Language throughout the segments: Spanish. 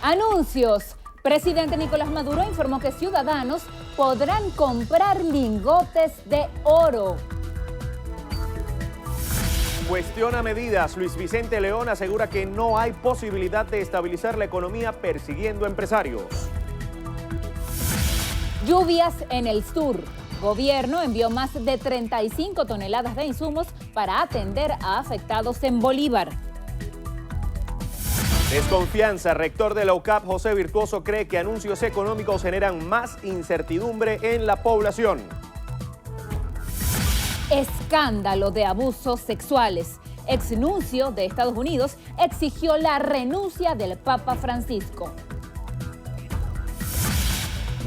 Anuncios. Presidente Nicolás Maduro informó que ciudadanos podrán comprar lingotes de oro. Cuestiona medidas. Luis Vicente León asegura que no hay posibilidad de estabilizar la economía persiguiendo empresarios. Lluvias en el sur. Gobierno envió más de 35 toneladas de insumos para atender a afectados en Bolívar. Desconfianza. Rector de la UCAP, José Virtuoso, cree que anuncios económicos generan más incertidumbre en la población. Escándalo de abusos sexuales. Exnuncio de Estados Unidos exigió la renuncia del Papa Francisco.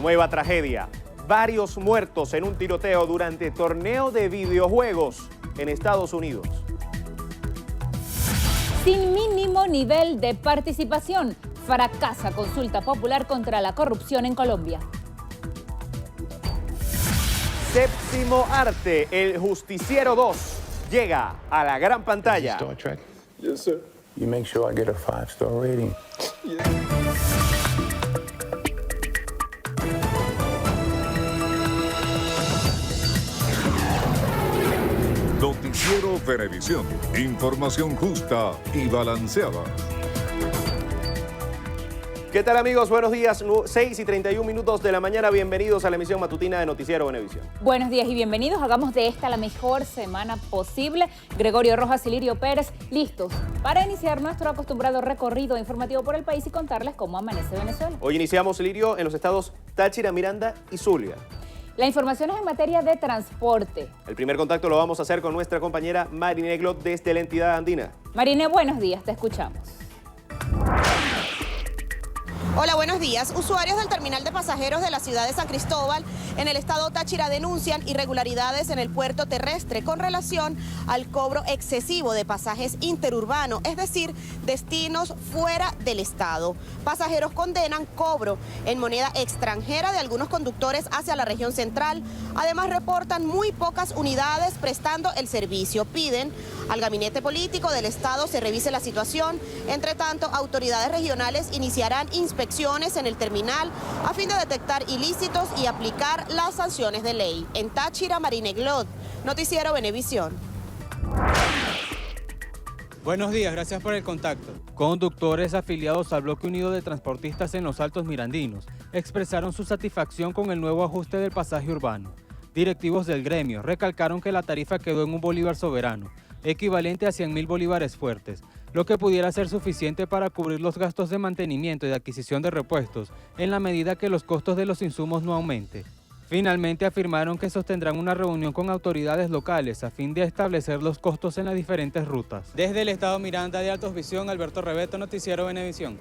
Nueva tragedia. Varios muertos en un tiroteo durante torneo de videojuegos en Estados Unidos. Sin mínimo nivel de participación, fracasa consulta popular contra la corrupción en Colombia. Séptimo arte, El Justiciero 2, llega a la gran pantalla. Star Trek? Yes, sir. You make sure I get a 5-star rating. Noticiero Venevisión. Información justa y balanceada. ¿Qué tal, amigos? Buenos días, 6:31 de la mañana. Bienvenidos a la emisión matutina de Noticiero Venevisión. Buenos días y bienvenidos. Hagamos de esta la mejor semana posible. Gregorio Rojas y Lirio Pérez, listos para iniciar nuestro acostumbrado recorrido informativo por el país y contarles cómo amanece Venezuela. Hoy iniciamos, Lirio, en los estados Táchira, Miranda y Zulia. La información es en materia de transporte. El primer contacto lo vamos a hacer con nuestra compañera Marine Glot desde la entidad andina. Marine, buenos días, te escuchamos. Hola, buenos días. Usuarios del terminal de pasajeros de la ciudad de San Cristóbal, en el estado Táchira, denuncian irregularidades en el puerto terrestre con relación al cobro excesivo de pasajes interurbanos, es decir, destinos fuera del estado. Pasajeros condenan cobro en moneda extranjera de algunos conductores hacia la región central. Además, reportan muy pocas unidades prestando el servicio. Piden al gabinete político del estado se revise la situación. Entre tanto, autoridades regionales iniciarán inspecciones en el terminal a fin de detectar ilícitos y aplicar las sanciones de ley. En Táchira, Marine Glot, Noticiero Venevisión. Buenos días, gracias por el contacto. Conductores afiliados al Bloque Unido de Transportistas en los Altos Mirandinos expresaron su satisfacción con el nuevo ajuste del pasaje urbano. Directivos del gremio recalcaron que la tarifa quedó en un bolívar soberano, equivalente a 100.000 bolívares fuertes, lo que pudiera ser suficiente para cubrir los gastos de mantenimiento y de adquisición de repuestos en la medida que los costos de los insumos no aumenten. Finalmente afirmaron que sostendrán una reunión con autoridades locales a fin de establecer los costos en las diferentes rutas. Desde el estado Miranda de Altos Visión, Alberto Rebeto, Noticiero Venevisión.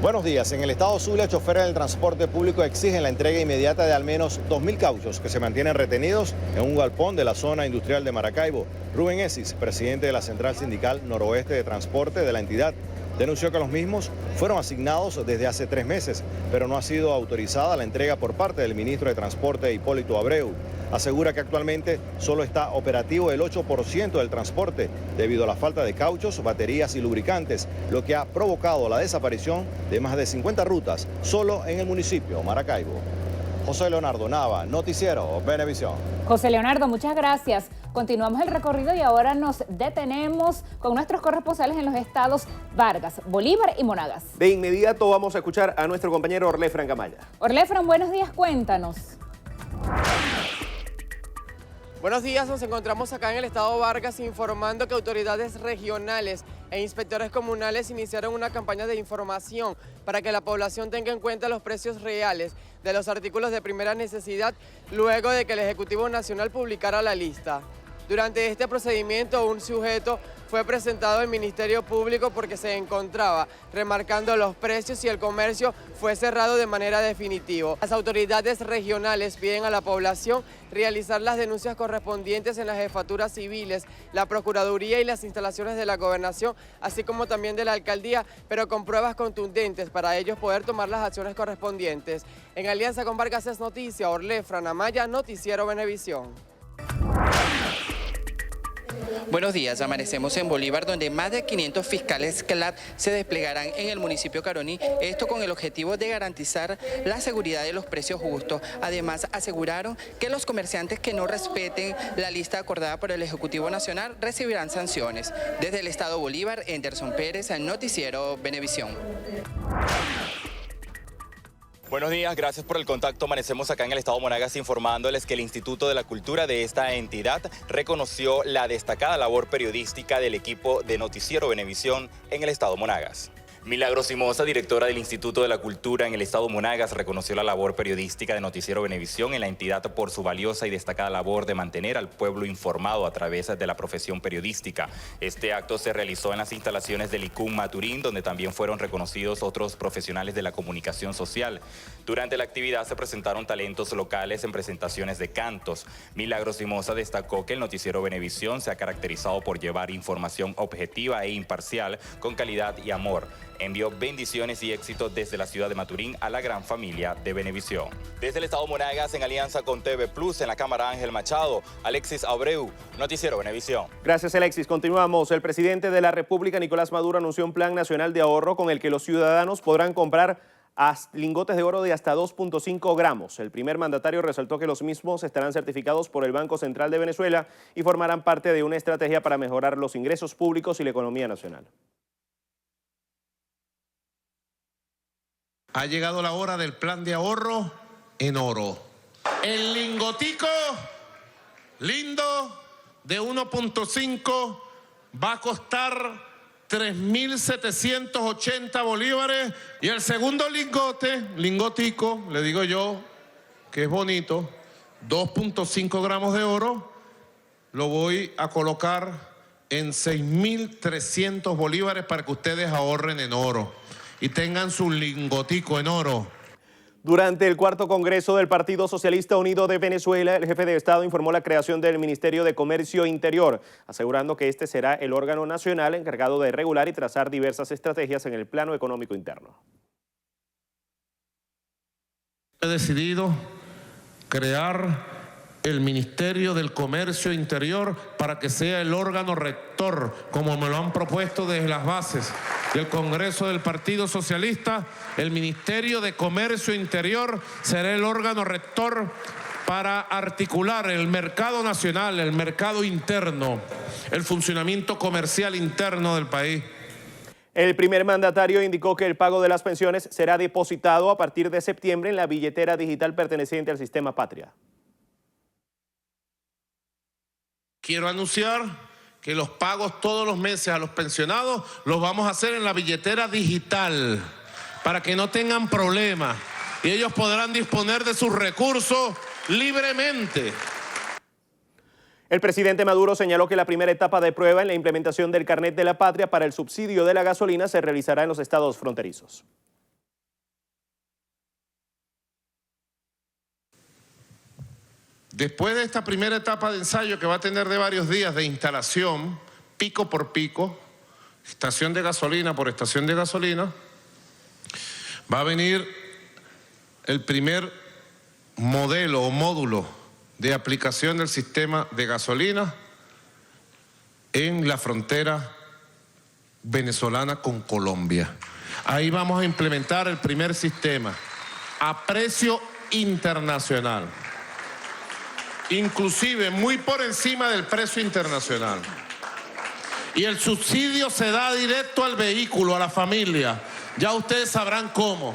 Buenos días. En el estado Zulia, choferes del transporte público exigen la entrega inmediata de al menos 2.000 cauchos que se mantienen retenidos en un galpón de la zona industrial de Maracaibo. Rubén Esis, presidente de la Central Sindical Noroeste de Transporte de la entidad, denunció que los mismos fueron asignados desde hace 3 meses, pero no ha sido autorizada la entrega por parte del ministro de Transporte, Hipólito Abreu. Asegura que actualmente solo está operativo el 8% del transporte debido a la falta de cauchos, baterías y lubricantes, lo que ha provocado la desaparición de más de 50 rutas solo en el municipio Maracaibo. José Leonardo Nava, Noticiero Venevisión. José Leonardo, muchas gracias. Continuamos el recorrido y ahora nos detenemos con nuestros corresponsales en los estados Vargas, Bolívar y Monagas. De inmediato vamos a escuchar a nuestro compañero Orlefran Gamaya. Orlefran, buenos días, cuéntanos. Buenos días, nos encontramos acá en el estado Vargas informando que autoridades regionales e inspectores comunales iniciaron una campaña de información para que la población tenga en cuenta los precios reales de los artículos de primera necesidad luego de que el Ejecutivo Nacional publicara la lista. Durante este procedimiento, un sujeto fue presentado al Ministerio Público porque se encontraba remarcando los precios y el comercio fue cerrado de manera definitiva. Las autoridades regionales piden a la población realizar las denuncias correspondientes en las jefaturas civiles, la Procuraduría y las instalaciones de la Gobernación, así como también de la Alcaldía, pero con pruebas contundentes para ellos poder tomar las acciones correspondientes. En alianza con Vargas es Noticia, Orlefran Amaya, Noticiero Venevisión. Buenos días, amanecemos en Bolívar, donde más de 500 fiscales CLAT se desplegarán en el municipio Caroní, esto con el objetivo de garantizar la seguridad de los precios justos. Además, aseguraron que los comerciantes que no respeten la lista acordada por el Ejecutivo Nacional recibirán sanciones. Desde el Estado Bolívar, Anderson Pérez, al noticiero Venevisión. Buenos días, gracias por el contacto. Amanecemos acá en el Estado Monagas informándoles que el Instituto de la Cultura de esta entidad reconoció la destacada labor periodística del equipo de Noticiero Venevisión en el Estado Monagas. Milagros Simosa, directora del Instituto de la Cultura en el Estado Monagas, reconoció la labor periodística de Noticiero Venevisión en la entidad por su valiosa y destacada labor de mantener al pueblo informado a través de la profesión periodística. Este acto se realizó en las instalaciones del ICUM Maturín, donde también fueron reconocidos otros profesionales de la comunicación social. Durante la actividad se presentaron talentos locales en presentaciones de cantos. Milagros Simosa destacó que el Noticiero Venevisión se ha caracterizado por llevar información objetiva e imparcial con calidad y amor. Envió bendiciones y éxitos desde la ciudad de Maturín a la gran familia de Venevisión. Desde el Estado Monagas, en alianza con TV Plus, en la cámara Ángel Machado, Alexis Abreu, Noticiero Venevisión. Gracias, Alexis. Continuamos. El presidente de la República, Nicolás Maduro, anunció un plan nacional de ahorro con el que los ciudadanos podrán comprar lingotes de oro de hasta 2.5 gramos. El primer mandatario resaltó que los mismos estarán certificados por el Banco Central de Venezuela y formarán parte de una estrategia para mejorar los ingresos públicos y la economía nacional. Ha llegado la hora del plan de ahorro en oro. El lingotico lindo de 1.5 va a costar 3.780 bolívares. Y el segundo lingotico, le digo yo, que es bonito, 2.5 gramos de oro, lo voy a colocar en 6.300 bolívares para que ustedes ahorren en oro y tengan su lingotico en oro. Durante el cuarto Congreso del Partido Socialista Unido de Venezuela, el jefe de Estado informó la creación del Ministerio de Comercio Interior, asegurando que este será el órgano nacional encargado de regular y trazar diversas estrategias en el plano económico interno. He decidido crear el Ministerio del Comercio Interior para que sea el órgano rector, como me lo han propuesto desde las bases del Congreso del Partido Socialista. El Ministerio de Comercio Interior será el órgano rector para articular el mercado nacional, el mercado interno, el funcionamiento comercial interno del país. El primer mandatario indicó que el pago de las pensiones será depositado a partir de septiembre en la billetera digital perteneciente al sistema Patria. Quiero anunciar que los pagos todos los meses a los pensionados los vamos a hacer en la billetera digital para que no tengan problemas y ellos podrán disponer de sus recursos libremente. El presidente Maduro señaló que la primera etapa de prueba en la implementación del carnet de la patria para el subsidio de la gasolina se realizará en los estados fronterizos. Después de esta primera etapa de ensayo que va a tener de varios días de instalación, pico por pico, estación de gasolina por estación de gasolina, va a venir el primer modelo o módulo de aplicación del sistema de gasolina en la frontera venezolana con Colombia. Ahí vamos a implementar el primer sistema a precio internacional, inclusive muy por encima del precio internacional. Y el subsidio se da directo al vehículo, a la familia. Ya ustedes sabrán cómo.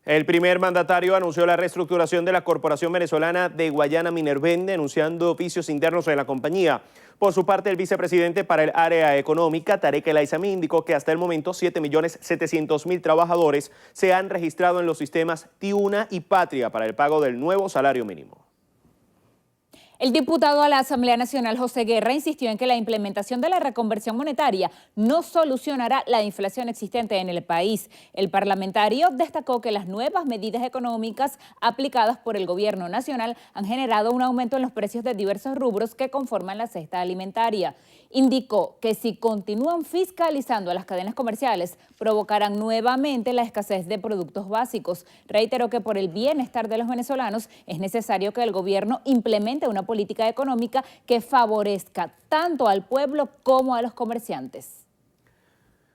El primer mandatario anunció la reestructuración de la Corporación Venezolana de Guayana Minerven, denunciando vicios internos en la compañía. Por su parte, el vicepresidente para el área económica, Tarek El Aizami, indicó que hasta el momento 7.700.000 trabajadores se han registrado en los sistemas Tiuna y Patria para el pago del nuevo salario mínimo. El diputado a la Asamblea Nacional, José Guerra, insistió en que la implementación de la reconversión monetaria no solucionará la inflación existente en el país. El parlamentario destacó que las nuevas medidas económicas aplicadas por el gobierno nacional han generado un aumento en los precios de diversos rubros que conforman la cesta alimentaria. Indicó que si continúan fiscalizando a las cadenas comerciales, provocarán nuevamente la escasez de productos básicos. Reiteró que por el bienestar de los venezolanos es necesario que el gobierno implemente una política económica que favorezca tanto al pueblo como a los comerciantes.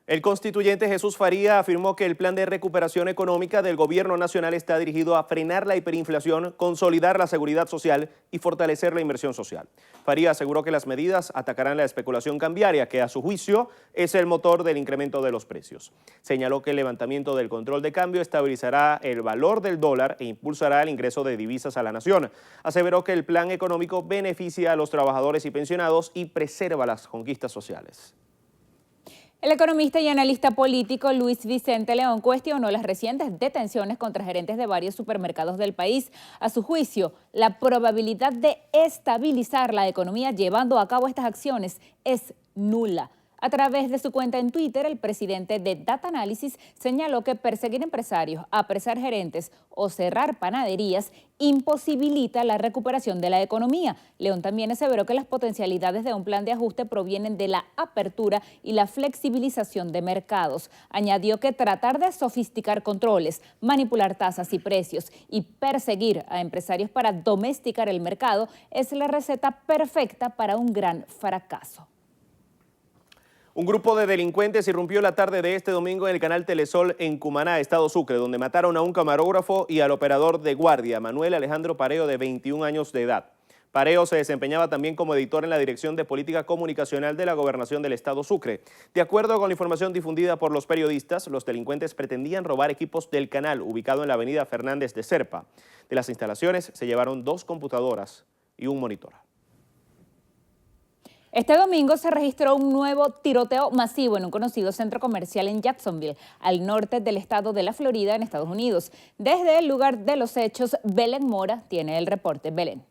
El constituyente Jesús Faría afirmó que el plan de recuperación económica del gobierno nacional está dirigido a frenar la hiperinflación, consolidar la seguridad social y fortalecer la inversión social. Faría aseguró que las medidas atacarán la especulación cambiaria, que a su juicio es el motor del incremento de los precios. Señaló que el levantamiento del control de cambio estabilizará el valor del dólar e impulsará el ingreso de divisas a la nación. Aseveró que el plan económico beneficia a los trabajadores y pensionados y preserva las conquistas sociales. El economista y analista político Luis Vicente León cuestionó las recientes detenciones contra gerentes de varios supermercados del país. A su juicio, la probabilidad de estabilizar la economía llevando a cabo estas acciones es nula. A través de su cuenta en Twitter, el presidente de Data Analysis señaló que perseguir empresarios, apresar gerentes o cerrar panaderías imposibilita la recuperación de la economía. León también aseveró que las potencialidades de un plan de ajuste provienen de la apertura y la flexibilización de mercados. Añadió que tratar de sofisticar controles, manipular tasas y precios y perseguir a empresarios para domesticar el mercado es la receta perfecta para un gran fracaso. Un grupo de delincuentes irrumpió la tarde de este domingo en el canal Telesol en Cumaná, Estado Sucre, donde mataron a un camarógrafo y al operador de guardia, Manuel Alejandro Pareo, de 21 años de edad. Pareo se desempeñaba también como editor en la Dirección de Política Comunicacional de la Gobernación del Estado Sucre. De acuerdo con la información difundida por los periodistas, los delincuentes pretendían robar equipos del canal, ubicado en la avenida Fernández de Serpa. De las instalaciones se llevaron 2 computadoras y un monitor. Este domingo se registró un nuevo tiroteo masivo en un conocido centro comercial en Jacksonville, al norte del estado de la Florida, en Estados Unidos. Desde el lugar de los hechos, Belén Mora tiene el reporte. Belén.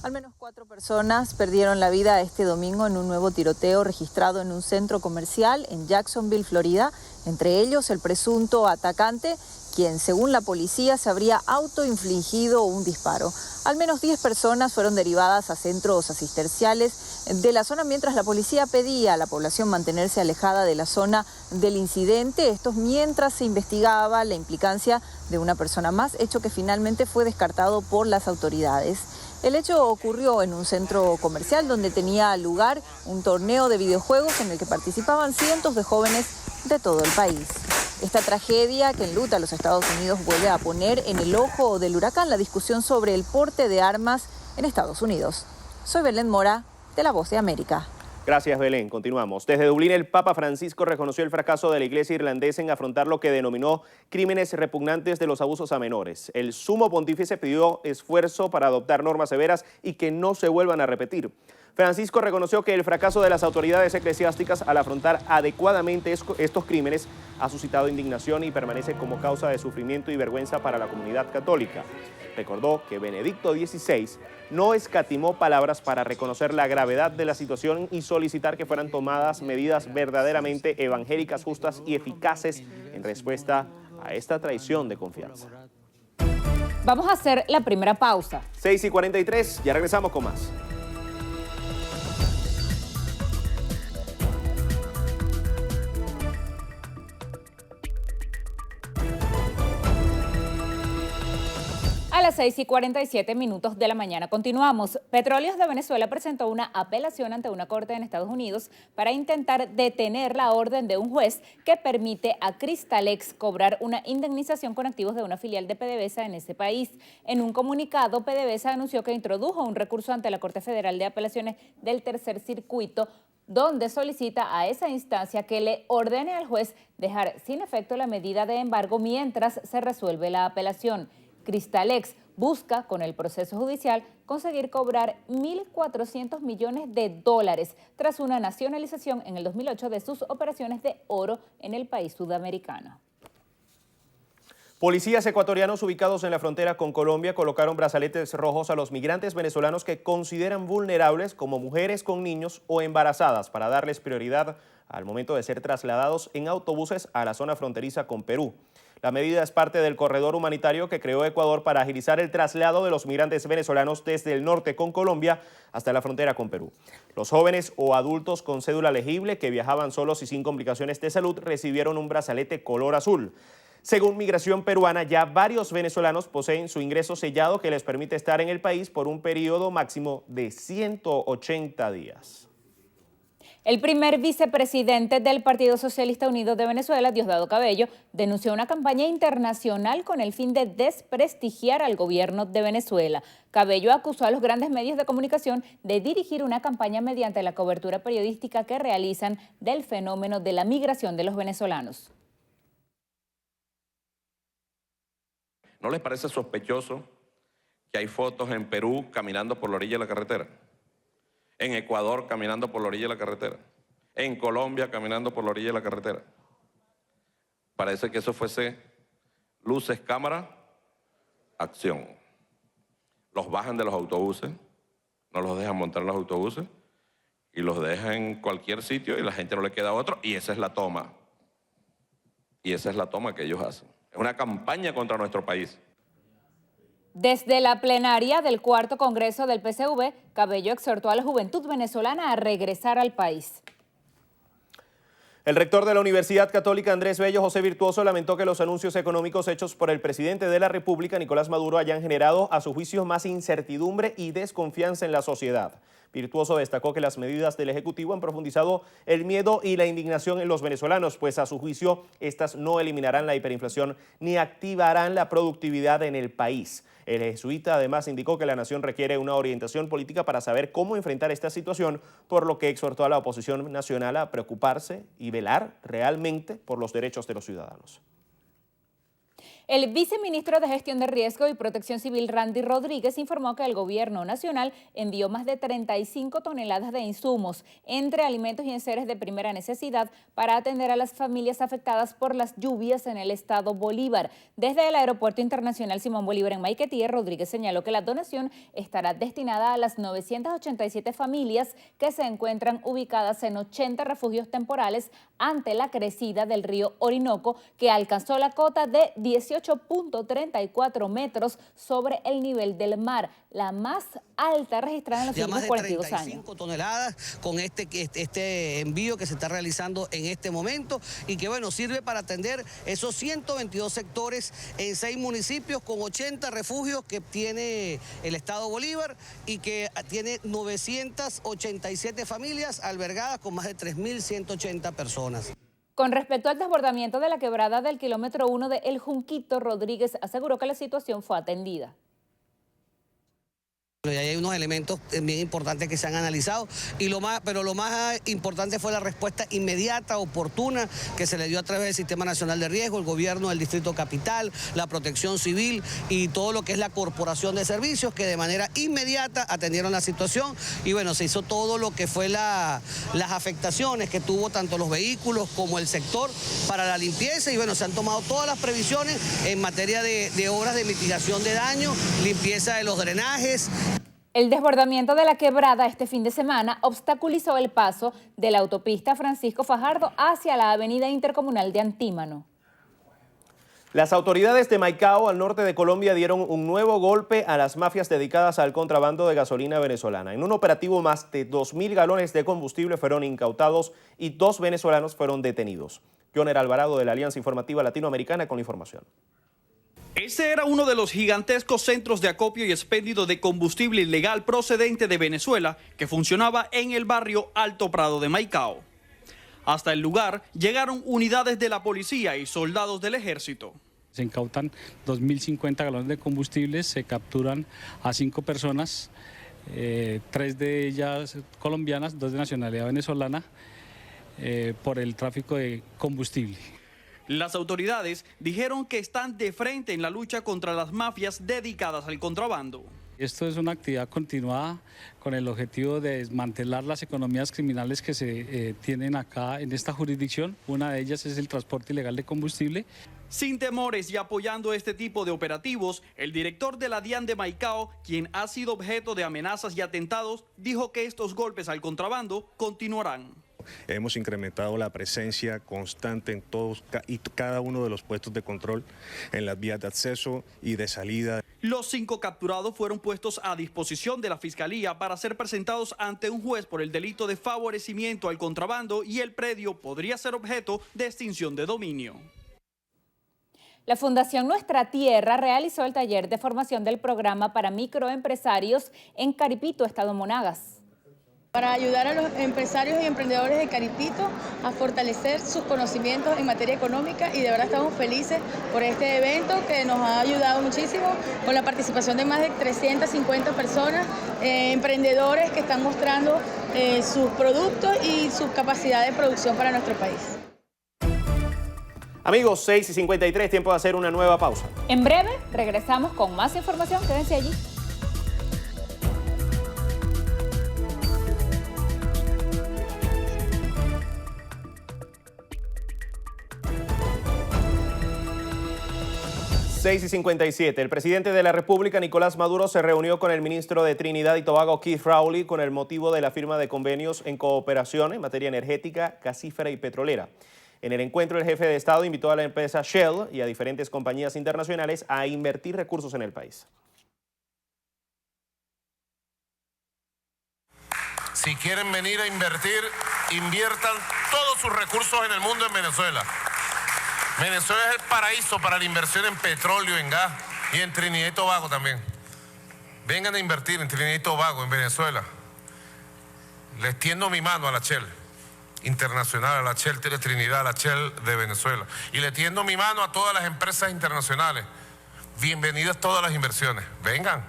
Al menos 4 personas perdieron la vida este domingo en un nuevo tiroteo registrado en un centro comercial en Jacksonville, Florida. Entre ellos, el presunto atacante, quien, según la policía, se habría autoinfligido un disparo. Al menos 10 personas fueron derivadas a centros asistenciales de la zona, mientras la policía pedía a la población mantenerse alejada de la zona del incidente. Esto mientras se investigaba la implicancia de una persona más, hecho que finalmente fue descartado por las autoridades. El hecho ocurrió en un centro comercial donde tenía lugar un torneo de videojuegos en el que participaban cientos de jóvenes de todo el país. Esta tragedia que enluta a los Estados Unidos vuelve a poner en el ojo del huracán la discusión sobre el porte de armas en Estados Unidos. Soy Belén Mora, de La Voz de América. Gracias, Belén. Continuamos. Desde Dublín, el Papa Francisco reconoció el fracaso de la Iglesia irlandesa en afrontar lo que denominó crímenes repugnantes de los abusos a menores. El sumo pontífice pidió esfuerzo para adoptar normas severas y que no se vuelvan a repetir. Francisco reconoció que el fracaso de las autoridades eclesiásticas al afrontar adecuadamente estos crímenes ha suscitado indignación y permanece como causa de sufrimiento y vergüenza para la comunidad católica. Recordó que Benedicto XVI no escatimó palabras para reconocer la gravedad de la situación y solicitar que fueran tomadas medidas verdaderamente evangélicas, justas y eficaces en respuesta a esta traición de confianza. Vamos a hacer la primera pausa. 6:43, ya regresamos con más. A las 6:47 de la mañana continuamos. Petróleos de Venezuela presentó una apelación ante una corte en Estados Unidos para intentar detener la orden de un juez que permite a Cristalex cobrar una indemnización con activos de una filial de PDVSA en ese país. En un comunicado, PDVSA anunció que introdujo un recurso ante la Corte Federal de Apelaciones del Tercer Circuito, donde solicita a esa instancia que le ordene al juez dejar sin efecto la medida de embargo mientras se resuelve la apelación. Cristalex busca, con el proceso judicial, conseguir cobrar $1.400 millones tras una nacionalización en el 2008 de sus operaciones de oro en el país sudamericano. Policías ecuatorianos ubicados en la frontera con Colombia colocaron brazaletes rojos a los migrantes venezolanos que consideran vulnerables, como mujeres con niños o embarazadas, para darles prioridad al momento de ser trasladados en autobuses a la zona fronteriza con Perú. La medida es parte del corredor humanitario que creó Ecuador para agilizar el traslado de los migrantes venezolanos desde el norte con Colombia hasta la frontera con Perú. Los jóvenes o adultos con cédula legible que viajaban solos y sin complicaciones de salud recibieron un brazalete color azul. Según Migración Peruana, ya varios venezolanos poseen su ingreso sellado que les permite estar en el país por un periodo máximo de 180 días. El primer vicepresidente del Partido Socialista Unido de Venezuela, Diosdado Cabello, denunció una campaña internacional con el fin de desprestigiar al gobierno de Venezuela. Cabello acusó a los grandes medios de comunicación de dirigir una campaña mediante la cobertura periodística que realizan del fenómeno de la migración de los venezolanos. ¿No les parece sospechoso que hay fotos en Perú caminando por la orilla de la carretera? En Ecuador caminando por la orilla de la carretera, en Colombia caminando por la orilla de la carretera. Parece que eso fuese luces, cámara, acción. Los bajan de los autobuses, no los dejan montar en los autobuses y los dejan en cualquier sitio y la gente no le queda otro y esa es la toma. Y esa es la toma que ellos hacen. Es una campaña contra nuestro país. Desde la plenaria del cuarto Congreso del PCV, Cabello exhortó a la juventud venezolana a regresar al país. El rector de la Universidad Católica Andrés Bello, José Virtuoso, lamentó que los anuncios económicos hechos por el presidente de la República, Nicolás Maduro, hayan generado, a su juicio, más incertidumbre y desconfianza en la sociedad. Virtuoso destacó que las medidas del Ejecutivo han profundizado el miedo y la indignación en los venezolanos, pues a su juicio estas no eliminarán la hiperinflación ni activarán la productividad en el país. El jesuita además indicó que la nación requiere una orientación política para saber cómo enfrentar esta situación, por lo que exhortó a la oposición nacional a preocuparse y velar realmente por los derechos de los ciudadanos. El viceministro de Gestión de Riesgo y Protección Civil, Randy Rodríguez, informó que el gobierno nacional envió más de 35 toneladas de insumos, entre alimentos y enseres de primera necesidad, para atender a las familias afectadas por las lluvias en el estado Bolívar. Desde el Aeropuerto Internacional Simón Bolívar en Maiquetía, Rodríguez señaló que la donación estará destinada a las 987 familias que se encuentran ubicadas en 80 refugios temporales ante la crecida del río Orinoco, que alcanzó la cota de 18.34 metros sobre el nivel del mar, la más alta registrada en los últimos 42 años. Más de 35 toneladas con este envío que se está realizando en este momento y que, bueno, sirve para atender esos 122 sectores en 6 municipios con 80 refugios que tiene el estado Bolívar y que tiene 987 familias albergadas con más de 3.180 personas. Con respecto al desbordamiento de la quebrada del kilómetro 1 de El Junquito, Rodríguez aseguró que la situación fue atendida. Y hay unos elementos bien importantes que se han analizado, pero lo más importante fue la respuesta inmediata, oportuna, que se le dio a través del Sistema Nacional de Riesgo, el gobierno del Distrito Capital, la Protección Civil y todo lo que es la Corporación de Servicios, que de manera inmediata atendieron la situación y bueno, se hizo todo lo que fue las afectaciones que tuvo tanto los vehículos como el sector para la limpieza y bueno, se han tomado todas las previsiones en materia de obras de mitigación de daño, limpieza de los drenajes. El desbordamiento de la quebrada este fin de semana obstaculizó el paso de la autopista Francisco Fajardo hacia la avenida intercomunal de Antímano. Las autoridades de Maicao, al norte de Colombia, dieron un nuevo golpe a las mafias dedicadas al contrabando de gasolina venezolana. En un operativo, más de 2.000 galones de combustible fueron incautados y 2 venezolanos fueron detenidos. Joner Alvarado, de la Alianza Informativa Latinoamericana, con la información. Ese era uno de los gigantescos centros de acopio y expendio de combustible ilegal procedente de Venezuela que funcionaba en el barrio Alto Prado de Maicao. Hasta el lugar llegaron unidades de la policía y soldados del ejército. Se incautan 2.050 galones de combustible, se capturan a 5 personas, 3 de ellas colombianas, 2 de nacionalidad venezolana, por el tráfico de combustible. Las autoridades dijeron que están de frente en la lucha contra las mafias dedicadas al contrabando. Esto es una actividad continuada con el objetivo de desmantelar las economías criminales que se tienen acá en esta jurisdicción. Una de ellas es el transporte ilegal de combustible. Sin temores y apoyando este tipo de operativos, el director de la DIAN de Maicao, quien ha sido objeto de amenazas y atentados, dijo que estos golpes al contrabando continuarán. Hemos incrementado la presencia constante en todos y cada uno de los puestos de control en las vías de acceso y de salida. Los 5 capturados fueron puestos a disposición de la Fiscalía para ser presentados ante un juez por el delito de favorecimiento al contrabando y el predio podría ser objeto de extinción de dominio. La Fundación Nuestra Tierra realizó el taller de formación del programa para microempresarios en Caripito, Estado Monagas. Para ayudar a los empresarios y emprendedores de Caripito a fortalecer sus conocimientos en materia económica, y de verdad estamos felices por este evento que nos ha ayudado muchísimo con la participación de más de 350 personas, emprendedores que están mostrando sus productos y su capacidad de producción para nuestro país. Amigos, 6:53, tiempo de hacer una nueva pausa. En breve regresamos con más información, quédense allí. (6:57). El presidente de la República, Nicolás Maduro, se reunió con el ministro de Trinidad y Tobago, Keith Rowley, con el motivo de la firma de convenios en cooperación en materia energética, gasífera y petrolera. En el encuentro, el jefe de Estado invitó a la empresa Shell y a diferentes compañías internacionales a invertir recursos en el país. Si quieren venir a invertir, inviertan todos sus recursos en el mundo en Venezuela. Venezuela es el paraíso para la inversión en petróleo, en gas y en Trinidad y Tobago también. Vengan a invertir en Trinidad y Tobago, en Venezuela. Les tiendo mi mano a la Shell internacional, a la Shell de Trinidad, a la Shell de Venezuela. Y le tiendo mi mano a todas las empresas internacionales. Bienvenidas todas las inversiones. Vengan.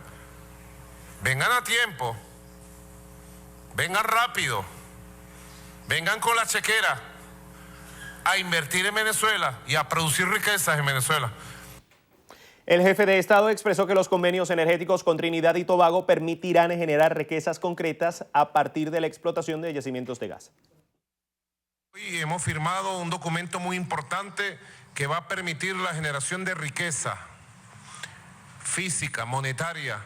Vengan a tiempo. Vengan rápido. Vengan con la chequera a invertir en Venezuela y a producir riquezas en Venezuela. El jefe de Estado expresó que los convenios energéticos con Trinidad y Tobago permitirán generar riquezas concretas a partir de la explotación de yacimientos de gas. Hoy hemos firmado un documento muy importante que va a permitir la generación de riqueza física, monetaria,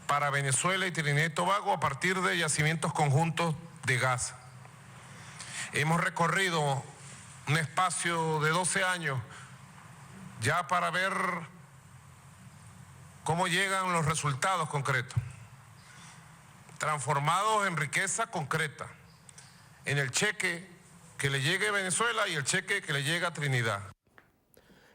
para Venezuela y Trinidad y Tobago a partir de yacimientos conjuntos de gas. Hemos recorrido un espacio de 12 años ya para ver cómo llegan los resultados concretos, transformados en riqueza concreta, en el cheque que le llegue a Venezuela y el cheque que le llega a Trinidad.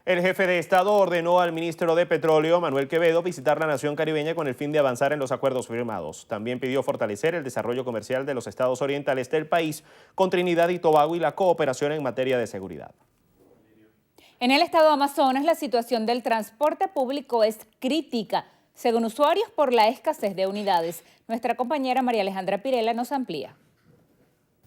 El jefe de Estado ordenó al ministro de Petróleo, Manuel Quevedo, visitar la nación caribeña con el fin de avanzar en los acuerdos firmados. También pidió fortalecer el desarrollo comercial de los estados orientales del país con Trinidad y Tobago y la cooperación en materia de seguridad. En el estado de Amazonas, la situación del transporte público es crítica, según usuarios, por la escasez de unidades. Nuestra compañera María Alejandra Pirela nos amplía.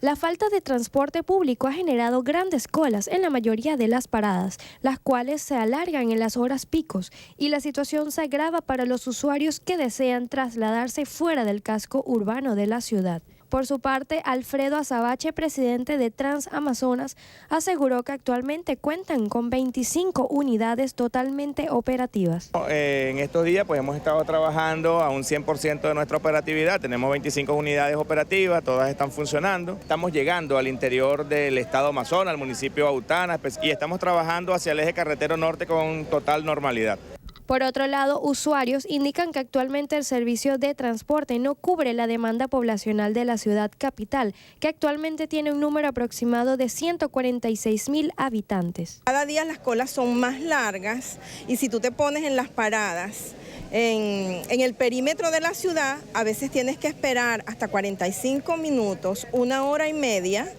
La falta de transporte público ha generado grandes colas en la mayoría de las paradas, las cuales se alargan en las horas picos, y la situación se agrava para los usuarios que desean trasladarse fuera del casco urbano de la ciudad. Por su parte, Alfredo Azabache, presidente de Transamazonas, aseguró que actualmente cuentan con 25 unidades totalmente operativas. En estos días pues hemos estado trabajando a un 100% de nuestra operatividad, tenemos 25 unidades operativas, todas están funcionando. Estamos llegando al interior del estado Amazonas, al municipio de Autana, y estamos trabajando hacia el eje carretero norte con total normalidad. Por otro lado, usuarios indican que actualmente el servicio de transporte no cubre la demanda poblacional de la ciudad capital, que actualmente tiene un número aproximado de 146.000 habitantes. Cada día las colas son más largas y si tú te pones en las paradas, en el perímetro de la ciudad, a veces tienes que esperar hasta 45 minutos, 1 hora y media,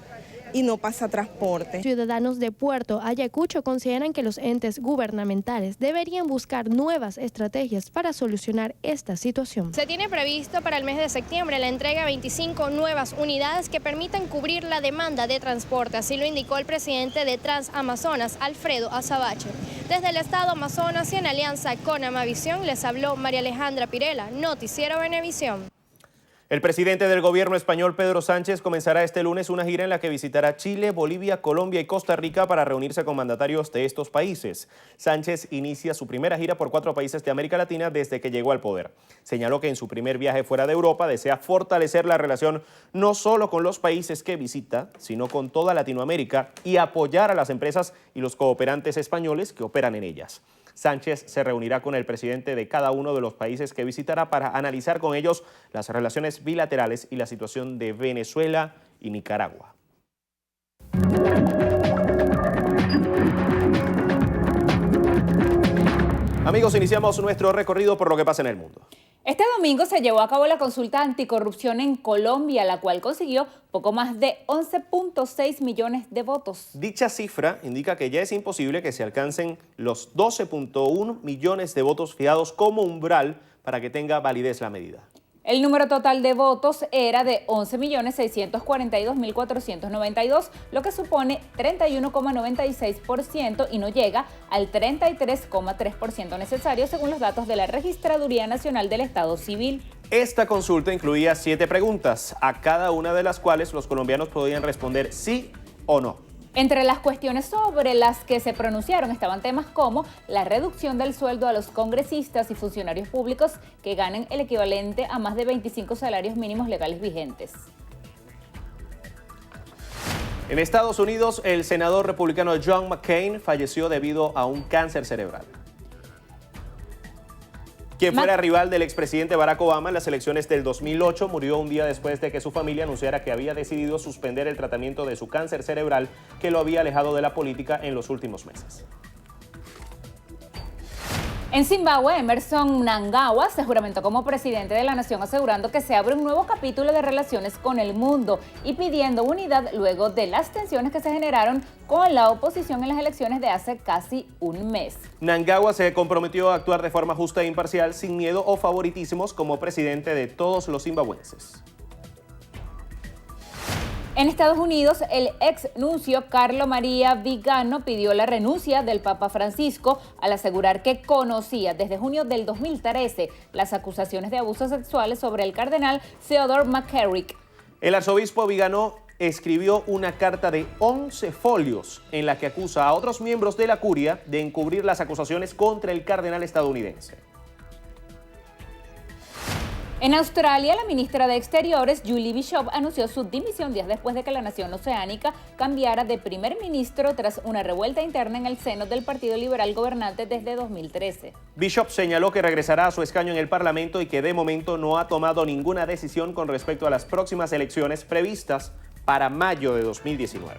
y no pasa transporte. Ciudadanos de Puerto Ayacucho consideran que los entes gubernamentales deberían buscar nuevas estrategias para solucionar esta situación. Se tiene previsto para el mes de septiembre la entrega de 25 nuevas unidades que permitan cubrir la demanda de transporte, así lo indicó el presidente de Transamazonas, Alfredo Azabache. Desde el estado Amazonas y en alianza con Amavisión les habló María Alejandra Pirela, Noticiero Venevisión. El presidente del gobierno español, Pedro Sánchez, comenzará este lunes una gira en la que visitará Chile, Bolivia, Colombia y Costa Rica para reunirse con mandatarios de estos países. Sánchez inicia su primera gira por 4 países de América Latina desde que llegó al poder. Señaló que en su primer viaje fuera de Europa desea fortalecer la relación no solo con los países que visita, sino con toda Latinoamérica y apoyar a las empresas y los cooperantes españoles que operan en ellas. Sánchez se reunirá con el presidente de cada uno de los países que visitará para analizar con ellos las relaciones bilaterales y la situación de Venezuela y Nicaragua. Amigos, iniciamos nuestro recorrido por lo que pasa en el mundo. Este domingo se llevó a cabo la consulta anticorrupción en Colombia, la cual consiguió poco más de 11.6 millones de votos. Dicha cifra indica que ya es imposible que se alcancen los 12.1 millones de votos fijados como umbral para que tenga validez la medida. El número total de votos era de 11.642.492, lo que supone 31,96% y no llega al 33,3% necesario según los datos de la Registraduría Nacional del Estado Civil. Esta consulta incluía 7 preguntas, a cada una de las cuales los colombianos podían responder sí o no. Entre las cuestiones sobre las que se pronunciaron estaban temas como la reducción del sueldo a los congresistas y funcionarios públicos que ganen el equivalente a más de 25 salarios mínimos legales vigentes. En Estados Unidos, el senador republicano John McCain falleció debido a un cáncer cerebral. Quien fuera rival del expresidente Barack Obama en las elecciones del 2008 murió un día después de que su familia anunciara que había decidido suspender el tratamiento de su cáncer cerebral que lo había alejado de la política en los últimos meses. En Zimbabue, Emmerson Mnangagwa se juramentó como presidente de la nación asegurando que se abre un nuevo capítulo de relaciones con el mundo y pidiendo unidad luego de las tensiones que se generaron con la oposición en las elecciones de hace casi un mes. Mnangagwa se comprometió a actuar de forma justa e imparcial sin miedo o favoritismos como presidente de todos los zimbabuenses. En Estados Unidos, el ex nuncio Carlo María Vigano pidió la renuncia del Papa Francisco al asegurar que conocía desde junio del 2013 las acusaciones de abusos sexuales sobre el cardenal Theodore McCarrick. El arzobispo Vigano escribió una carta de 11 folios en la que acusa a otros miembros de la curia de encubrir las acusaciones contra el cardenal estadounidense. En Australia, la ministra de Exteriores, Julie Bishop, anunció su dimisión días después de que la nación oceánica cambiara de primer ministro tras una revuelta interna en el seno del Partido Liberal gobernante desde 2013. Bishop señaló que regresará a su escaño en el Parlamento y que de momento no ha tomado ninguna decisión con respecto a las próximas elecciones previstas para mayo de 2019.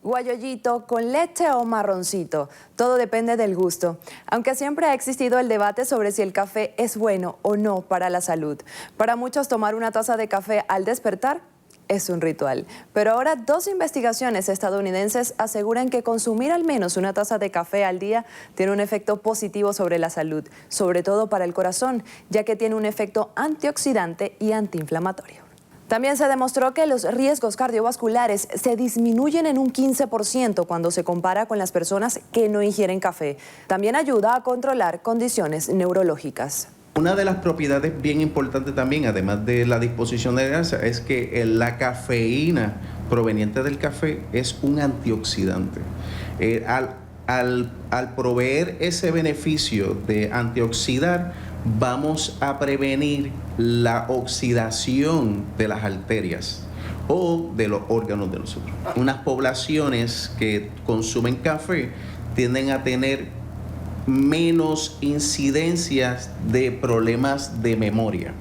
Guayollito, ¿con leche o marroncito? Todo depende del gusto. Aunque siempre ha existido el debate sobre si el café es bueno o no para la salud. Para muchos, tomar una taza de café al despertar es un ritual. Pero ahora 2 investigaciones estadounidenses aseguran que consumir al menos una taza de café al día tiene un efecto positivo sobre la salud, sobre todo para el corazón, ya que tiene un efecto antioxidante y antiinflamatorio. También se demostró que los riesgos cardiovasculares se disminuyen en un 15% cuando se compara con las personas que no ingieren café. También ayuda a controlar condiciones neurológicas. Una de las propiedades bien importantes también, además de la disposición de grasa, es que la cafeína proveniente del café es un antioxidante. Al proveer ese beneficio de antioxidar, vamos a prevenir la oxidación de las arterias o de los órganos de nosotros. Unas poblaciones que consumen café tienden a tener menos incidencias de problemas de memoria,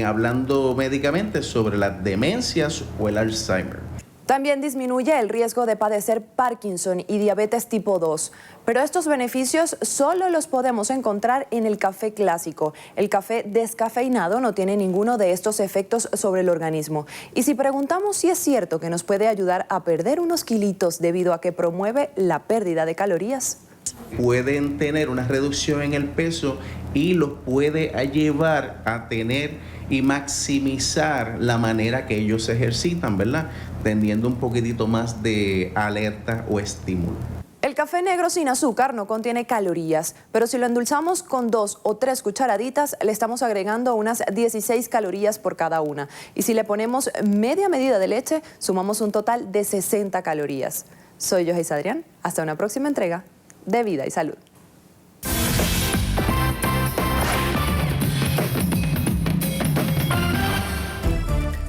hablando médicamente sobre las demencias o el Alzheimer. También disminuye el riesgo de padecer Parkinson y diabetes tipo 2. Pero estos beneficios solo los podemos encontrar en el café clásico. El café descafeinado no tiene ninguno de estos efectos sobre el organismo. Y si preguntamos si es cierto que nos puede ayudar a perder unos kilitos debido a que promueve la pérdida de calorías. Pueden tener una reducción en el peso y los puede llevar a tener y maximizar la manera que ellos se ejercitan, ¿verdad? Teniendo un poquitito más de alerta o estímulo. El café negro sin azúcar no contiene calorías, pero si lo endulzamos con 2 o 3 cucharaditas, le estamos agregando unas 16 calorías por cada una. Y si le ponemos media medida de leche, sumamos un total de 60 calorías. Soy Joyce Adrián. Hasta una próxima entrega de Vida y Salud.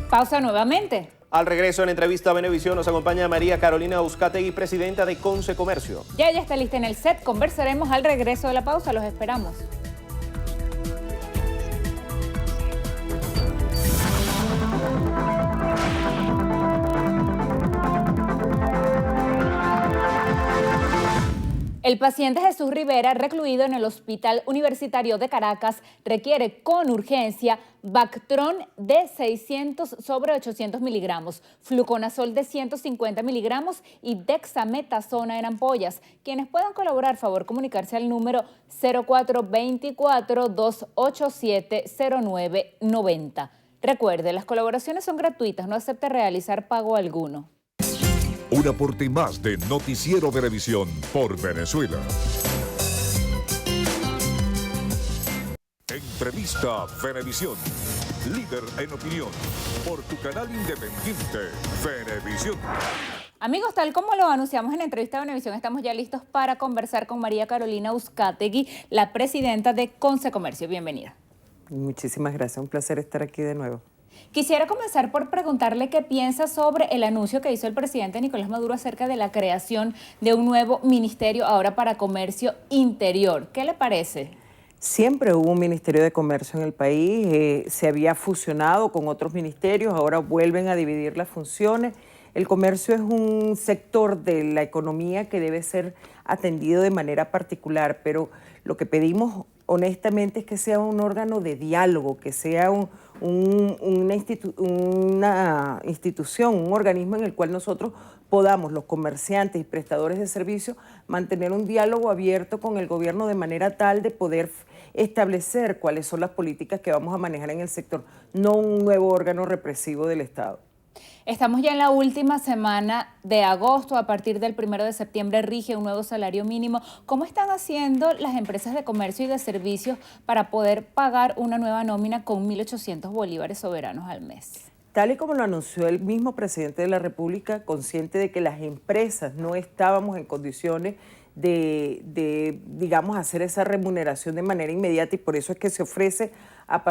Pausa nuevamente. Al regreso en entrevista a Venevisión nos acompaña María Carolina Uzcategui, presidenta de Conce Comercio. Ya ella está lista en el set. Conversaremos al regreso de la pausa. Los esperamos. El paciente Jesús Rivera, recluido en el Hospital Universitario de Caracas, requiere con urgencia Bactron de 600 sobre 800 miligramos, fluconazol de 150 miligramos y dexametasona en ampollas. Quienes puedan colaborar, favor comunicarse al número 0424-287-0990. Recuerde, las colaboraciones son gratuitas, no acepta realizar pago alguno. Un aporte más de Noticiero Venevisión por Venezuela. Entrevista Venevisión. Líder en opinión. Por tu canal independiente, Venevisión. Amigos, tal como lo anunciamos en la entrevista de Venevisión, estamos ya listos para conversar con María Carolina Uzcategui, la presidenta de Concecomercio. Bienvenida. Muchísimas gracias, un placer estar aquí de nuevo. Quisiera comenzar por preguntarle qué piensa sobre el anuncio que hizo el presidente Nicolás Maduro acerca de la creación de un nuevo ministerio ahora para comercio interior. ¿Qué le parece? Siempre hubo un Ministerio de Comercio en el país, se había fusionado con otros ministerios, ahora vuelven a dividir las funciones. El comercio es un sector de la economía que debe ser atendido de manera particular, pero lo que pedimos honestamente es que sea un órgano de diálogo, que sea una institución, un organismo en el cual nosotros podamos, los comerciantes y prestadores de servicios, mantener un diálogo abierto con el gobierno de manera tal de poder establecer cuáles son las políticas que vamos a manejar en el sector, no un nuevo órgano represivo del Estado. Estamos ya en la última semana de agosto. A partir del 1 de septiembre rige un nuevo salario mínimo. ¿Cómo están haciendo las empresas de comercio y de servicios para poder pagar una nueva nómina con 1.800 bolívares soberanos al mes? Tal y como lo anunció el mismo presidente de la República, consciente de que las empresas no estábamos en condiciones digamos, hacer esa remuneración de manera inmediata, y por eso es que se ofrece a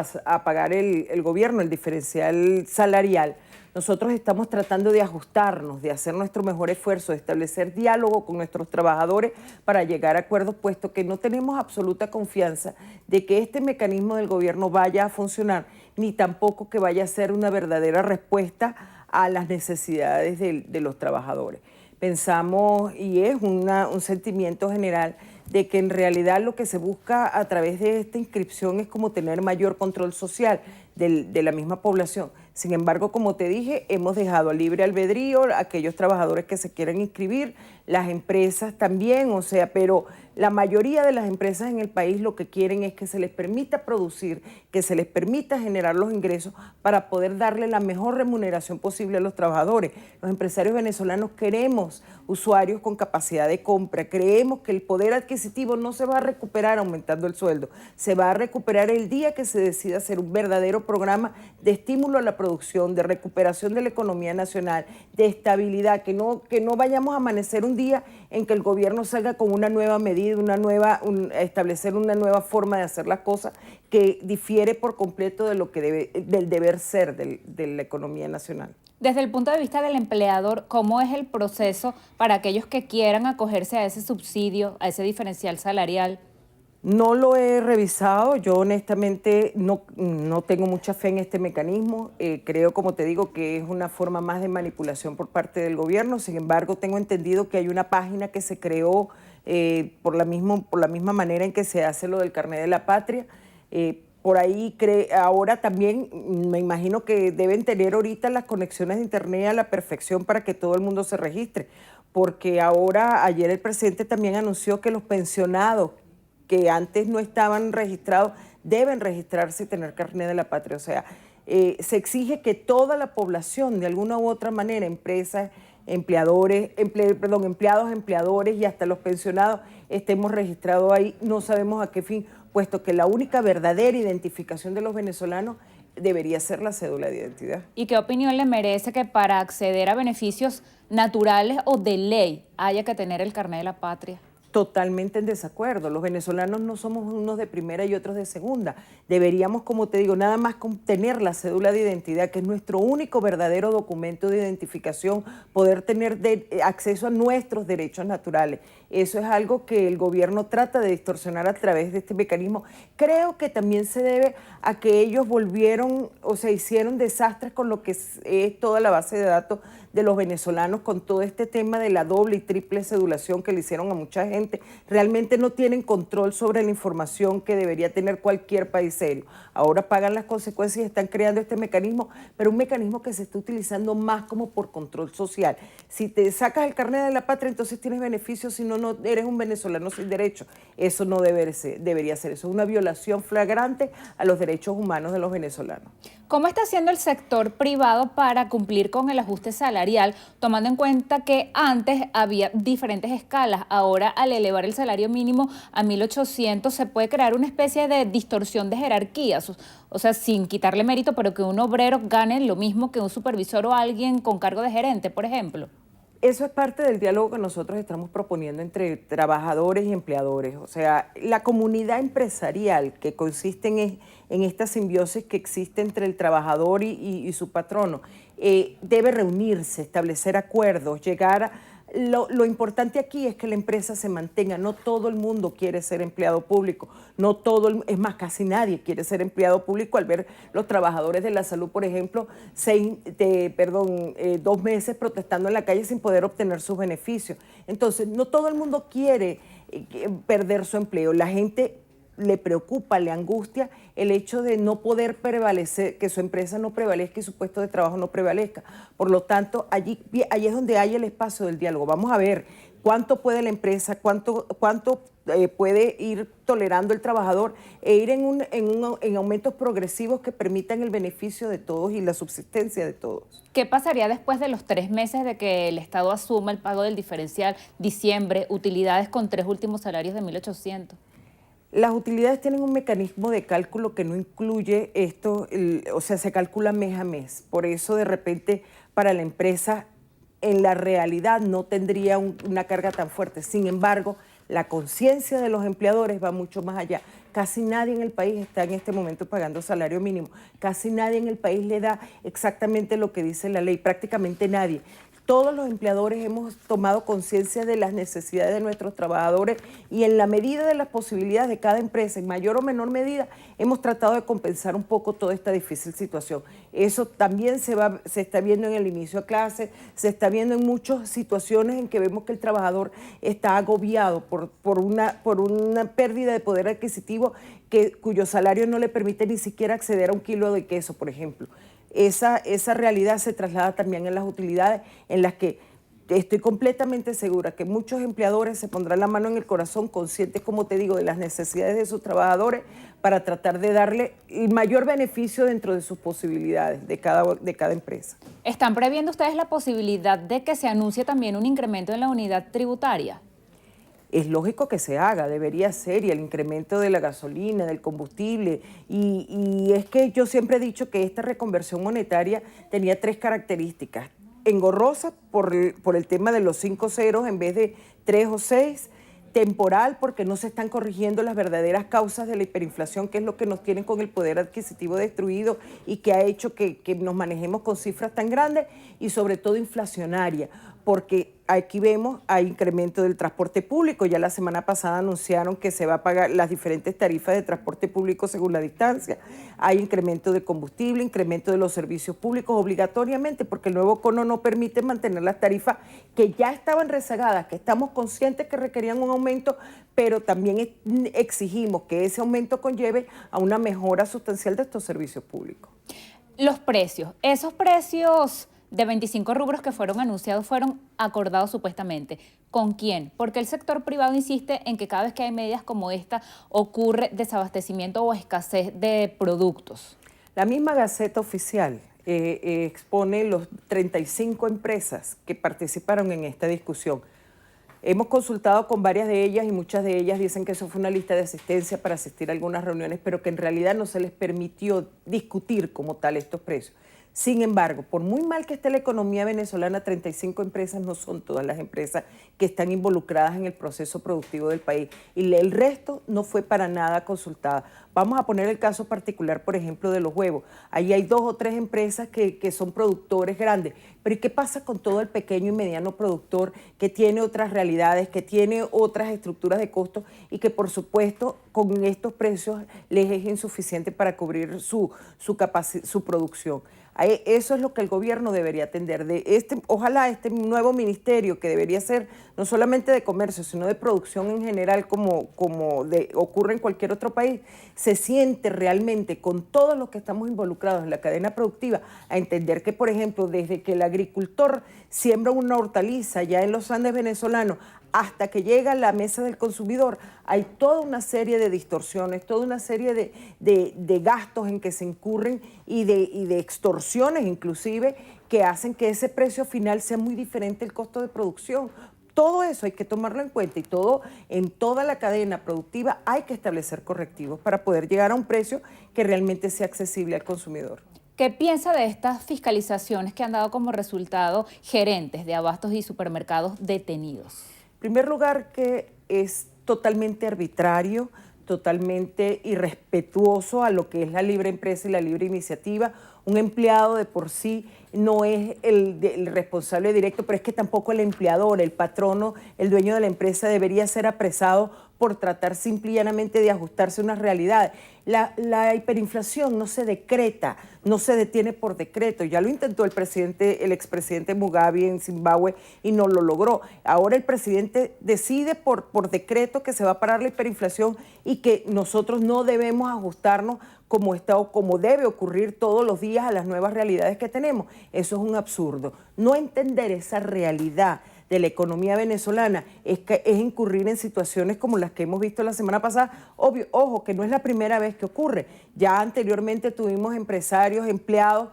pagar el gobierno el diferencial salarial. Nosotros estamos tratando de ajustarnos, de hacer nuestro mejor esfuerzo, de establecer diálogo con nuestros trabajadores para llegar a acuerdos, puesto que no tenemos absoluta confianza de que este mecanismo del gobierno vaya a funcionar, ni tampoco que vaya a ser una verdadera respuesta a las necesidades de los trabajadores. Pensamos, y es un sentimiento general, de que en realidad lo que se busca a través de esta inscripción es como tener mayor control social de la misma población. Sin embargo, como te dije, hemos dejado a libre albedrío a aquellos trabajadores que se quieran inscribir, las empresas también, o sea, pero la mayoría de las empresas en el país lo que quieren es que se les permita producir, que se les permita generar los ingresos para poder darle la mejor remuneración posible a los trabajadores. Los empresarios venezolanos queremos usuarios con capacidad de compra, creemos que el poder adquisitivo no se va a recuperar aumentando el sueldo, se va a recuperar el día que se decida hacer un verdadero programa de estímulo a la producción, de recuperación de la economía nacional, de estabilidad, que no vayamos a amanecer un día en que el gobierno salga con una nueva medida, establecer una nueva forma de hacer las cosas que difiere por completo de lo que del deber ser de la economía nacional. Desde el punto de vista del empleador, ¿cómo es el proceso para aquellos que quieran acogerse a ese subsidio, a ese diferencial salarial? No lo he revisado, yo honestamente no tengo mucha fe en este mecanismo, creo, como te digo, que es una forma más de manipulación por parte del gobierno. Sin embargo, tengo entendido que hay una página que se creó por la misma manera en que se hace lo del carnet de la patria. Por ahí ahora también me imagino que deben tener ahorita las conexiones de internet a la perfección para que todo el mundo se registre, porque ayer el presidente también anunció que los pensionados que antes no estaban registrados deben registrarse y tener carnet de la patria. O sea, se exige que toda la población, de alguna u otra manera, empresas, empleados, empleadores y hasta los pensionados, estemos registrados ahí. No sabemos a qué fin, puesto que la única verdadera identificación de los venezolanos debería ser la cédula de identidad. ¿Y qué opinión le merece que para acceder a beneficios naturales o de ley haya que tener el carnet de la patria? Totalmente en desacuerdo. Los venezolanos no somos unos de primera y otros de segunda. Deberíamos, como te digo, nada más con tener la cédula de identidad, que es nuestro único verdadero documento de identificación, poder tener acceso a nuestros derechos naturales. Eso es algo que el gobierno trata de distorsionar a través de este mecanismo. Creo que también se debe a que ellos volvieron, o sea, hicieron desastres con lo que es toda la base de datos de los venezolanos, con todo este tema de la doble y triple cedulación que le hicieron a mucha gente. Realmente no tienen control sobre la información que debería tener cualquier país serio. Ahora pagan las consecuencias y están creando este mecanismo, pero un mecanismo que se está utilizando más como por control social. Si te sacas el carnet de la patria, entonces tienes beneficios, si no, no eres un venezolano sin derecho. Eso no debería ser. Eso es una violación flagrante a los derechos humanos de los venezolanos. ¿Cómo está haciendo el sector privado para cumplir con el ajuste salarial, tomando en cuenta que antes había diferentes escalas? Ahora, al elevar el salario mínimo a 1.800, se puede crear una especie de distorsión de jerarquías. O sea, sin quitarle mérito, pero que un obrero gane lo mismo que un supervisor o alguien con cargo de gerente, por ejemplo. Eso es parte del diálogo que nosotros estamos proponiendo entre trabajadores y empleadores. O sea, la comunidad empresarial que consiste en esta simbiosis que existe entre el trabajador y su patrono, debe reunirse, establecer acuerdos, llegar a... Lo importante aquí es que la empresa se mantenga. No todo el mundo quiere ser empleado público, es más, casi nadie quiere ser empleado público. Al ver los trabajadores de la salud, por ejemplo, 2 meses protestando en la calle sin poder obtener sus beneficios. Entonces, no todo el mundo quiere perder su empleo. La gente le preocupa, le angustia el hecho de no poder prevalecer, que su empresa no prevalezca y su puesto de trabajo no prevalezca. Por lo tanto, allí es donde hay el espacio del diálogo. Vamos a ver cuánto puede la empresa, cuánto puede ir tolerando el trabajador e ir en aumentos progresivos que permitan el beneficio de todos y la subsistencia de todos. ¿Qué pasaría después de los 3 meses de que el Estado asuma el pago del diferencial, diciembre, utilidades con 3 últimos salarios de 1.800? Las utilidades tienen un mecanismo de cálculo que no incluye esto, o sea, se calcula mes a mes. Por eso, de repente, para la empresa, en la realidad no tendría una carga tan fuerte. Sin embargo, la conciencia de los empleadores va mucho más allá. Casi nadie en el país está en este momento pagando salario mínimo. Casi nadie en el país le da exactamente lo que dice la ley, prácticamente nadie. Todos los empleadores hemos tomado conciencia de las necesidades de nuestros trabajadores y en la medida de las posibilidades de cada empresa, en mayor o menor medida, hemos tratado de compensar un poco toda esta difícil situación. Eso también se está viendo en el inicio de clases, se está viendo en muchas situaciones en que vemos que el trabajador está agobiado por una pérdida de poder adquisitivo cuyo salario no le permite ni siquiera acceder a 1 kilo de queso, por ejemplo. Esa realidad se traslada también en las utilidades, en las que estoy completamente segura que muchos empleadores se pondrán la mano en el corazón, conscientes, como te digo, de las necesidades de sus trabajadores para tratar de darle el mayor beneficio dentro de sus posibilidades de cada empresa. ¿Están previendo ustedes la posibilidad de que se anuncie también un incremento en la unidad tributaria? Es lógico que se haga, debería ser, y el incremento de la gasolina, del combustible, y es que yo siempre he dicho que esta reconversión monetaria tenía 3 características. Engorrosa por el tema de los 5 ceros en vez de 3 o 6, temporal porque no se están corrigiendo las verdaderas causas de la hiperinflación, que es lo que nos tienen con el poder adquisitivo destruido y que ha hecho que nos manejemos con cifras tan grandes, y sobre todo inflacionaria, porque aquí vemos, hay incremento del transporte público. Ya la semana pasada anunciaron que se va a pagar las diferentes tarifas de transporte público según la distancia. Hay incremento de combustible, incremento de los servicios públicos obligatoriamente, porque el nuevo cono no permite mantener las tarifas que ya estaban rezagadas, que estamos conscientes que requerían un aumento, pero también exigimos que ese aumento conlleve a una mejora sustancial de estos servicios públicos. Los precios, esos precios de 25 rubros que fueron anunciados fueron acordados supuestamente. ¿Con quién? Porque el sector privado insiste en que cada vez que hay medidas como esta ocurre desabastecimiento o escasez de productos. La misma Gaceta Oficial expone los 35 empresas que participaron en esta discusión. Hemos consultado con varias de ellas y muchas de ellas dicen que eso fue una lista de asistencia para asistir a algunas reuniones, pero que en realidad no se les permitió discutir como tal estos precios. Sin embargo, por muy mal que esté la economía venezolana, 35 empresas no son todas las empresas que están involucradas en el proceso productivo del país. Y el resto no fue para nada consultada. Vamos a poner el caso particular, por ejemplo, de los huevos. Ahí hay 2 o 3 empresas que son productores grandes. Pero ¿y qué pasa con todo el pequeño y mediano productor que tiene otras realidades, que tiene otras estructuras de costos y que, por supuesto, con estos precios les es insuficiente para cubrir su producción? Eso es lo que el gobierno debería atender. Ojalá este nuevo ministerio, que debería ser no solamente de comercio, sino de producción en general, como ocurre en cualquier otro país, se siente realmente con todos los que estamos involucrados en la cadena productiva a entender que, por ejemplo, desde que el agricultor siembra una hortaliza ya en los Andes venezolanos hasta que llega a la mesa del consumidor, hay toda una serie de distorsiones, toda una serie de gastos en que se incurren y de extorsiones inclusive, que hacen que ese precio final sea muy diferente al costo de producción. Todo eso hay que tomarlo en cuenta y en toda la cadena productiva hay que establecer correctivos para poder llegar a un precio que realmente sea accesible al consumidor. ¿Qué piensa de estas fiscalizaciones que han dado como resultado gerentes de abastos y supermercados detenidos? En primer lugar, que es totalmente arbitrario, totalmente irrespetuoso a lo que es la libre empresa y la libre iniciativa. Un empleado de por sí no es el responsable directo, pero es que tampoco el empleador, el patrono, el dueño de la empresa debería ser apresado por tratar simple y llanamente de ajustarse a unas realidades. La hiperinflación no se decreta, no se detiene por decreto. Ya lo intentó el expresidente Mugabe en Zimbabue y no lo logró. Ahora el presidente decide por decreto que se va a parar la hiperinflación y que nosotros no debemos ajustarnos como debe ocurrir todos los días a las nuevas realidades que tenemos. Eso es un absurdo. No entender esa realidad de la economía venezolana es incurrir en situaciones como las que hemos visto la semana pasada. Obvio, ojo, que no es la primera vez que ocurre. Ya anteriormente tuvimos empresarios, empleados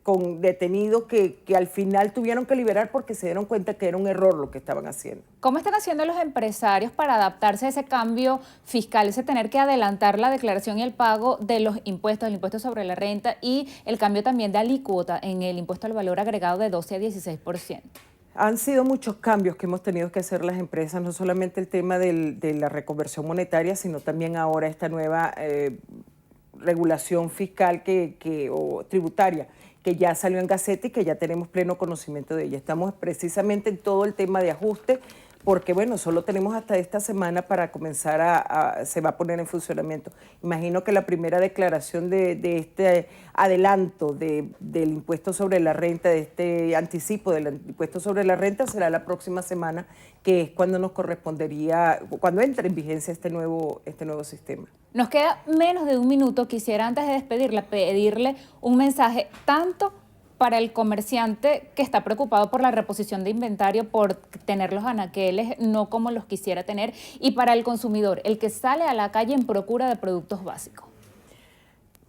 con detenidos que al final tuvieron que liberar porque se dieron cuenta que era un error lo que estaban haciendo. ¿Cómo están haciendo los empresarios para adaptarse a ese cambio fiscal, ese tener que adelantar la declaración y el pago de los impuestos, el impuesto sobre la renta y el cambio también de alícuota en el impuesto al valor agregado de 12 a 16%? Han sido muchos cambios que hemos tenido que hacer las empresas, no solamente el tema de la reconversión monetaria, sino también ahora esta nueva regulación fiscal o tributaria que ya salió en Gaceta y que ya tenemos pleno conocimiento de ella. Estamos precisamente en todo el tema de ajuste, porque bueno, solo tenemos hasta esta semana para comenzar se va a poner en funcionamiento. Imagino que la primera declaración de este adelanto del impuesto sobre la renta, de este anticipo del impuesto sobre la renta será la próxima semana, que es cuando nos correspondería, cuando entre en vigencia este nuevo sistema. Nos queda menos de un minuto. Quisiera, antes de despedirla, pedirle un mensaje tanto para el comerciante que está preocupado por la reposición de inventario, por tener los anaqueles no como los quisiera tener, y para el consumidor, el que sale a la calle en procura de productos básicos.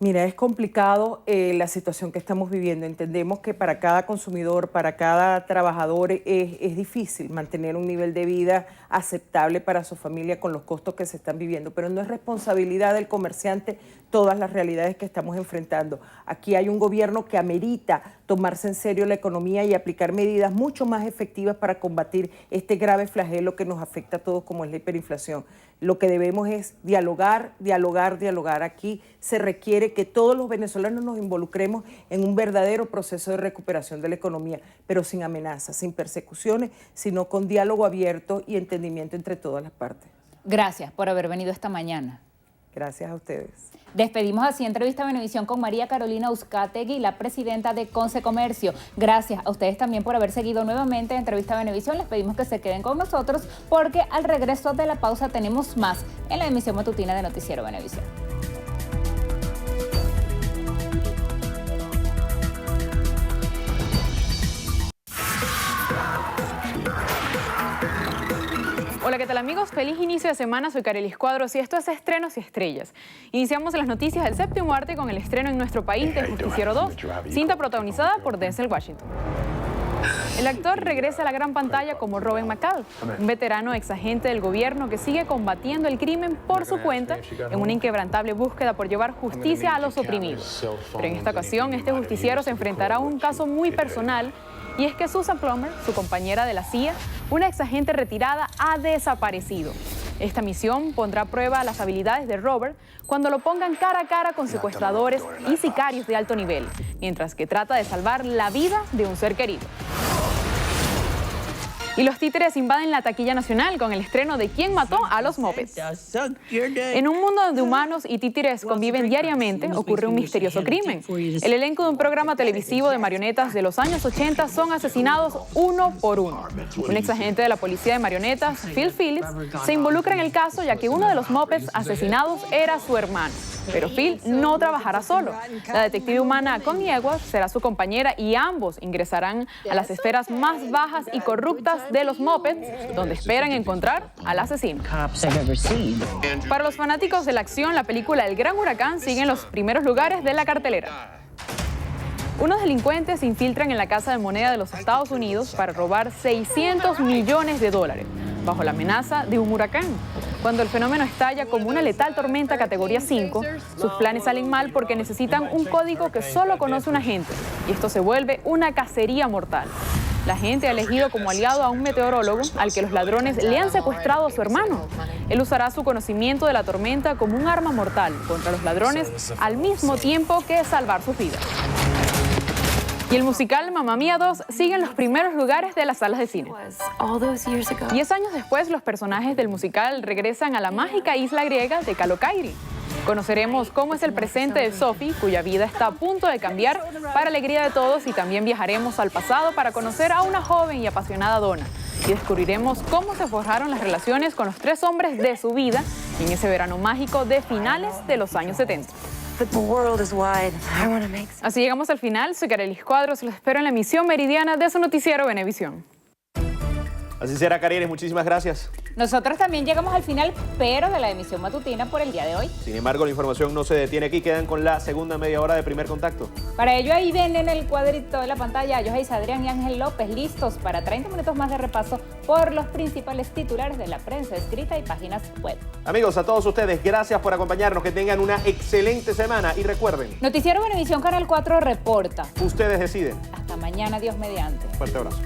Mira, es complicado la situación que estamos viviendo. Entendemos que para cada consumidor, para cada trabajador es difícil mantener un nivel de vida aceptable para su familia con los costos que se están viviendo, pero no es responsabilidad del comerciante todas las realidades que estamos enfrentando. Aquí hay un gobierno que amerita tomarse en serio la economía y aplicar medidas mucho más efectivas para combatir este grave flagelo que nos afecta a todos, como es la hiperinflación. Lo que debemos es dialogar. Aquí se requiere que todos los venezolanos nos involucremos en un verdadero proceso de recuperación de la economía, pero sin amenazas, sin persecuciones, sino con diálogo abierto y entendimiento entre todas las partes. Gracias por haber venido esta mañana. Gracias a ustedes. Despedimos así Entrevista Venevisión con María Carolina Uzcategui, la presidenta de Concecomercio. Gracias a ustedes también por haber seguido nuevamente Entrevista Venevisión. Les pedimos que se queden con nosotros porque al regreso de la pausa tenemos más en la emisión matutina de Noticiero Venevisión. Hola, ¿qué tal amigos? Feliz inicio de semana, soy Carelis Cuadros y esto es Estrenos y Estrellas. Iniciamos las noticias del séptimo arte con el estreno en nuestro país de Justiciero 2, cinta protagonizada por Denzel Washington. El actor regresa a la gran pantalla como Robin McCall, un veterano exagente del gobierno que sigue combatiendo el crimen por su cuenta en una inquebrantable búsqueda por llevar justicia a los oprimidos. Pero en esta ocasión, este justiciero se enfrentará a un caso muy personal. Y es que Susan Plummer, su compañera de la CIA, una exagente retirada, ha desaparecido. Esta misión pondrá a prueba las habilidades de Robert cuando lo pongan cara a cara con secuestradores y sicarios de alto nivel, mientras que trata de salvar la vida de un ser querido. Y los títeres invaden la taquilla nacional con el estreno de ¿Quién mató a los Muppets? En un mundo donde humanos y títeres conviven diariamente, ocurre un misterioso crimen. El elenco de un programa televisivo de marionetas de los años 80 son asesinados uno por uno. Un exagente de la policía de marionetas, Phil Phillips, se involucra en el caso ya que uno de los Muppets asesinados era su hermano. Pero Phil no trabajará solo. La detective humana Connie Edwards será su compañera y ambos ingresarán a las esferas más bajas y corruptas de los Muppets, donde esperan encontrar al asesino. Para los fanáticos de la acción, la película El Gran Huracán sigue en los primeros lugares de la cartelera. Unos delincuentes se infiltran en la Casa de Moneda de los Estados Unidos para robar $600 millones, bajo la amenaza de un huracán. Cuando el fenómeno estalla como una letal tormenta categoría 5, sus planes salen mal porque necesitan un código que solo conoce un agente, y esto se vuelve una cacería mortal. La gente ha elegido como aliado a un meteorólogo al que los ladrones le han secuestrado a su hermano. Él usará su conocimiento de la tormenta como un arma mortal contra los ladrones al mismo tiempo que salvar sus vidas. Y el musical Mamma Mía 2 sigue en los primeros lugares de las salas de cine. 10 años después, los personajes del musical regresan a la mágica isla griega de Kalokairi. Conoceremos cómo es el presente de Sophie, cuya vida está a punto de cambiar para alegría de todos, y también viajaremos al pasado para conocer a una joven y apasionada Donna. Y descubriremos cómo se forjaron las relaciones con los 3 hombres de su vida en ese verano mágico de finales de los años 70. Así llegamos al final. Soy Carelis Cuadros y los espero en la emisión meridiana de su noticiero Venevisión. Así será, Carelis. Muchísimas gracias. Nosotros también llegamos al final, pero de la emisión matutina por el día de hoy. Sin embargo, la información no se detiene aquí. Quedan con la segunda media hora de Primer Contacto. Para ello, ahí ven en el cuadrito de la pantalla a Yohays Adrián y Ángel López, listos para 30 minutos más de repaso por los principales titulares de la prensa escrita y páginas web. Amigos, a todos ustedes, gracias por acompañarnos. Que tengan una excelente semana. Y recuerden, Noticiero Venevisión Canal 4 reporta. Ustedes deciden. Hasta mañana, Dios mediante. Fuerte abrazo.